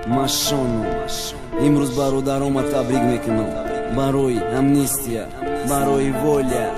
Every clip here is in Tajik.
машону имрӯз бародаро ма табрик мекунам барои амнистия, барои воля.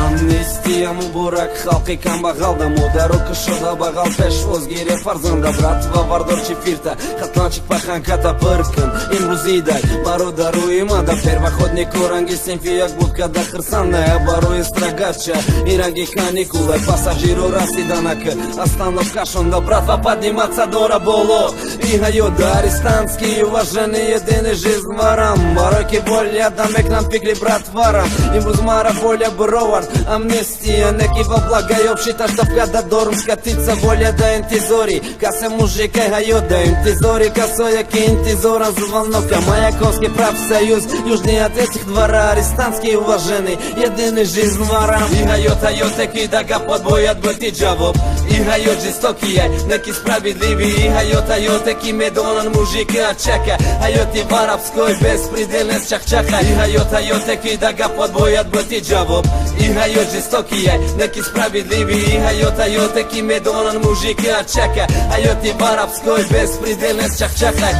Амнистия муборак халқи камбағалда, модаро кушода бағал пешвоз гиря фарзанда, братва вардорчи фирта хатначик паханката пыркын имрӯз идай бародарои мада первоходни коранги синфи як будка да хирсанная барои страгача и ранги каникулай пассажиро расиданак остановкашонда братва подниматься дора боло и ҳаё даристанский уважение дени жизнь варам барои ки воля да мекнам фикри братварам имрӯз мара воля бровард амнистия неки во благаёб шиташтавка да дорум скатица воля да интизори касе мужикай ҳаё да интизори касоя ки интизоран звонока маяковский профсоюз южный от этих двора арестанский уважений единый жизнь варам и ҳаё теки да гапот бояд бути ҷавоб и ҳаё жестокия неки справедливи и ҳаё теки медонан мужики ачака ҳаёти варабской беспредельность чахчаха и ҳаё теки да гапот бояд бути ҷавоб и ҳаё жестокия неки справедливи и ҳаё теки медонан мужики ачака ҳаёти варабской беспредельность чахчаха.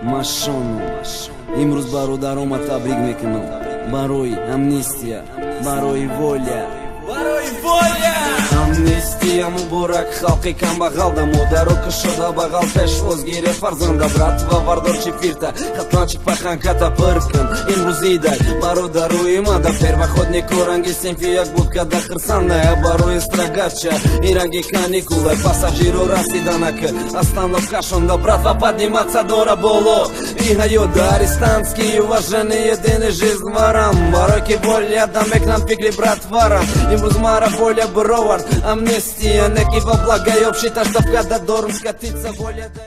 машону имрӯз бародаро ма табрик мекунам барои амнистия, барои воля. Амнистия муборак халқи камбағалда, модаро кушода бағал пешвоз гиря фарзанда, братва вардорчи фирта хатначик паханката пыркын имрӯз идай бародарои мада первоходни коранги синфи як будка да хирсанная барои страгача и ранги каникулай пассажиро расиданак остановкашонда братва подниматься дора боло и ҳаё даристанский уважение дени жизнь варам барои ки воля да мекнам фикри братварам имрӯз мара воля бровард амнистия неки во благаёб шиташтавка да дорум скатица воля да